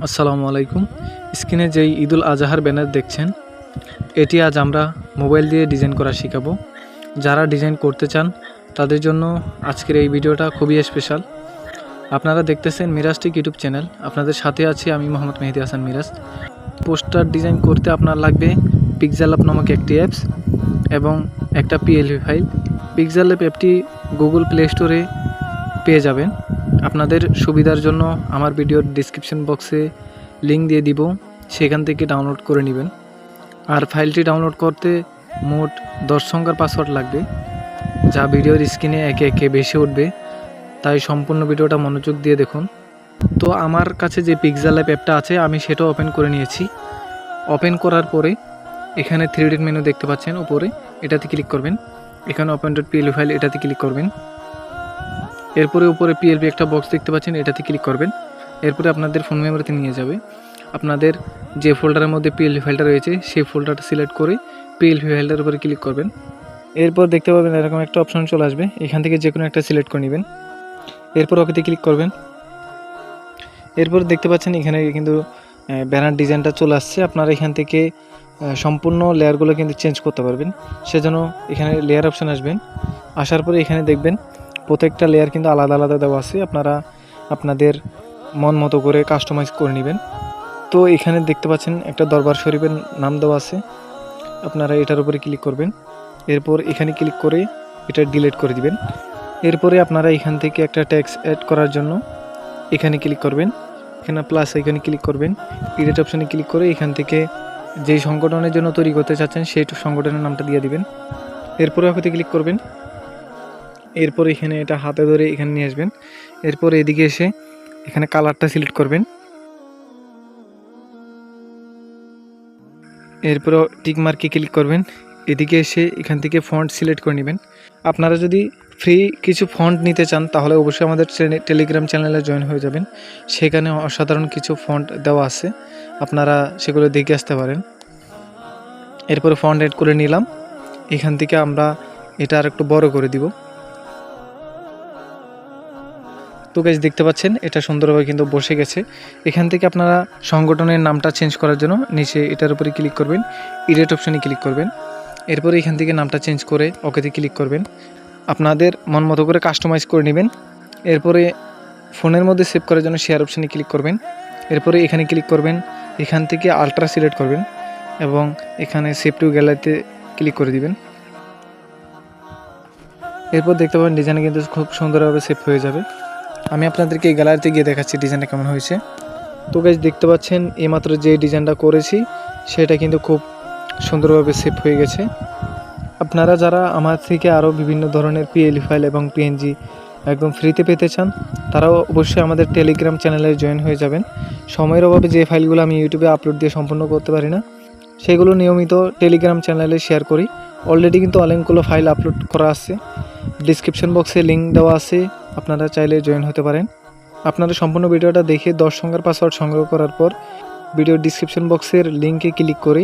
আসসালামু আলাইকুম। স্ক্রিনে যেই ঈদুল আজহার ব্যানার দেখছেন, এটি আজ আমরা মোবাইল দিয়ে ডিজাইন করা শেখাবো। যারা ডিজাইন করতে চান তাদের জন্য আজকের এই ভিডিওটা খুবই স্পেশাল। আপনারা দেখতেছেন মিরাজটিক ইউটিউব চ্যানেল, আপনাদের সাথে আছি আমি মোহাম্মদ মেহেদি হাসান মিরাজ। পোস্টার ডিজাইন করতে আপনার লাগবে পিক্সেলল্যাব নামক একটি অ্যাপস এবং একটা পিএলভি ফাইল। পিক্সেলল্যাব অ্যাপটি গুগল প্লে স্টোরে পেয়ে যাবেন। আপনাদের সুবিধার জন্য আমার ভিডিওর ডিসক্রিপশন বক্সে লিঙ্ক দিয়ে দিব, সেখান থেকে ডাউনলোড করে নেবেন। আর ফাইলটি ডাউনলোড করতে মোট 10 সংখ্যার পাসওয়ার্ড লাগবে, যা ভিডিওর স্ক্রিনে একে একে বেশি উঠবে, তাই সম্পূর্ণ ভিডিওটা মনোযোগ দিয়ে দেখুন। তো আমার কাছে যে পিক্সেলল্যাব অ্যাপটা আছে আমি সেটা ওপেন করে নিয়েছি। ওপেন করার পরে এখানে 3D মেনু দেখতে পাচ্ছেন উপরে, এটাতে ক্লিক করবেন। এখানে open.plv ফাইল, এটাতে ক্লিক করবেন। এরপরে উপরে পিএলপি একটা বক্স দেখতে পাচ্ছেন, এটাতে ক্লিক করবেন। এরপরে আপনাদের ফোন মেমোরিতে নিয়ে যাবে। আপনাদের যে ফোল্ডারের মধ্যে পিএলপি ফাইলটা রয়েছে সেই ফোল্ডারটা সিলেক্ট করে পিএলপি ফাইলটার উপরে ক্লিক করবেন। এরপর দেখতে পাবেন এরকম একটা অপশন চলে আসবে, এখান থেকে যে কোনো একটা সিলেক্ট করে নেবেন। এরপর ওকেতে ক্লিক করবেন। এরপর দেখতে পাচ্ছেন এখানে কিন্তু ব্যানার ডিজাইনটা চলে আসছে। আপনারা এখান থেকে সম্পূর্ণ লেয়ারগুলো কিন্তু চেঞ্জ করতে পারবেন। সেজন্য এখানে লেয়ার অপশন আসবেন। আসার পরে এখানে দেখবেন প্রত্যেকটা লেয়ার কিন্তু আলাদা আলাদা দেওয়া আছে, আপনারা আপনাদের মন মতো করে কাস্টমাইজ করে নেবেন। তো এখানে দেখতে পাচ্ছেন একটা দরবার শরীফের নাম দেওয়া আছে, আপনারা এটার উপরে ক্লিক করবেন। এরপর এখানে ক্লিক করে এটা ডিলিট করে দিবেন। এরপরে আপনারা এখান থেকে একটা টেক্সট অ্যাড করার জন্য এখানে ক্লিক করবেন। এখানে প্লাস এখানে ক্লিক করবেন, এডিট অপশানে ক্লিক করে এখান থেকে যেই সংগঠনের জন্য তৈরি করতে চাচ্ছেন সেই সংগঠনের নামটা দিয়ে দিবেন। এরপরে ওকে ক্লিক করবেন। এরপর এখানে এটা হাতে ধরে এখানে নিয়ে আসবেন। এরপর এদিকে এসে এখানে কালারটা সিলেক্ট করবেন। এরপর টিক মার্কে ক্লিক করবেন। এদিকে এসে এখান থেকে ফন্ট সিলেক্ট করে নেবেন। আপনারা যদি ফ্রি কিছু ফন্ট নিতে চান তাহলে অবশ্যই আমাদের টেলিগ্রাম চ্যানেলে জয়েন হয়ে যাবেন। সেখানে অসাধারণ কিছু ফন্ট দেওয়া আছে, আপনারা সেগুলো দেখে আসতে পারেন। এরপরে ফন্ট এড করে নিলাম। এখান থেকে আমরা এটা আর একটু বড় করে দিব। তো গাইস দেখতে পাচ্ছেন এটা সুন্দরভাবে কিন্তু বসে গেছে। এখান থেকে আপনারা সংগঠনের নামটা চেঞ্জ করার জন্য নিচে এটার উপরে ক্লিক করবেন, এডিট অপশানে ক্লিক করবেন। এরপরে এখান থেকে নামটা চেঞ্জ করে ওকেতে ক্লিক করবেন। আপনাদের মন মতো করে কাস্টমাইজ করে নেবেন। এরপরে ফোনের মধ্যে সেভ করার জন্য শেয়ার অপশানে ক্লিক করবেন। এরপরে এখানে ক্লিক করবেন, এখান থেকে আলট্রা সিলেক্ট করবেন এবং এখানে সেভ টু গ্যালারিতে ক্লিক করে দিবেন। এরপর দেখতে পাবেন ডিজাইন কিন্তু খুব সুন্দরভাবে সেভ হয়ে যাবে। আমি আপনাদেরকে এই গ্যালারিতে গিয়ে দেখাচ্ছি ডিজাইনটা কেমন হয়েছে। তো গাইস দেখতে পাচ্ছেন এইমাত্র যে ডিজাইনটা করেছি সেটা কিন্তু খুব সুন্দরভাবে সেভ হয়ে গেছে। আপনারা যারা আমার থেকে আরও বিভিন্ন ধরনের পিএলই ফাইল এবং পিএনজি একদম ফ্রিতে পেতে চান তারাও অবশ্যই আমাদের টেলিগ্রাম চ্যানেলে জয়েন হয়ে যাবেন। সময়ের অভাবে যে ফাইলগুলো আমি ইউটিউবে আপলোড দিয়ে সম্পূর্ণ করতে পারি না সেগুলো নিয়মিত টেলিগ্রাম চ্যানেলে শেয়ার করি। অলরেডি কিন্তু অনেকগুলো ফাইল আপলোড করা আছে, ডিসক্রিপশন বক্সে লিঙ্ক দেওয়া আছে, আপনারা চাইলে জয়েন হতে পারেন। আপনারা সম্পূর্ণ ভিডিওটা দেখে 10 সংখ্যার পাসওয়ার্ড সংগ্রহ করার পর ভিডিওর ডিসক্রিপশন বক্সের লিঙ্কে ক্লিক করে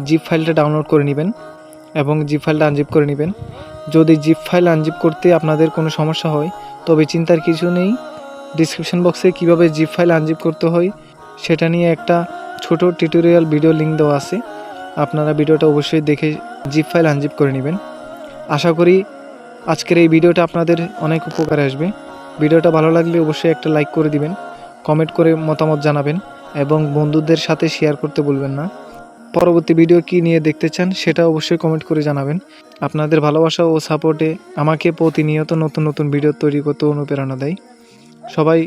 জিপ ফাইলটা ডাউনলোড করে নেবেন এবং জিপ ফাইলটা আনজিপ করে নেবেন। যদি জিপ ফাইল আনজিপ করতে আপনাদের কোনো সমস্যা হয় তবে চিন্তার কিছু নেই, ডিসক্রিপশন বক্সে কিভাবে জিপ ফাইল আনজিপ করতে হয় সেটা নিয়ে একটা ছোট টিউটোরিয়াল ভিডিও লিঙ্ক দেওয়া আছে, আপনারা ভিডিওটা অবশ্যই দেখে জিপ ফাইল আনজিপ করে নেবেন। আশা করি আজকের এই ভিডিওটা আপনাদের অনেক উপকারে আসবে। ভিডিওটা ভালো লাগলে অবশ্যই একটা লাইক করে দিবেন, কমেন্ট করে মতামত জানাবেন এবং বন্ধুদের সাথে শেয়ার করতে ভুলবেন না। পরবর্তী ভিডিও কি নিয়ে দেখতে চান সেটা অবশ্যই কমেন্ট করে জানাবেন। আপনাদের ভালোবাসা ও সাপোর্টে আমাকে প্রতিনিয়ত নতুন নতুন ভিডিও তৈরি করতে অনুপ্রেরণা দেয়। সবাই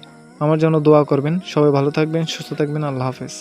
আমার জন্য দোয়া করবেন। সবাই ভালো থাকবেন, সুস্থ থাকবেন। আল্লাহ হাফেজ।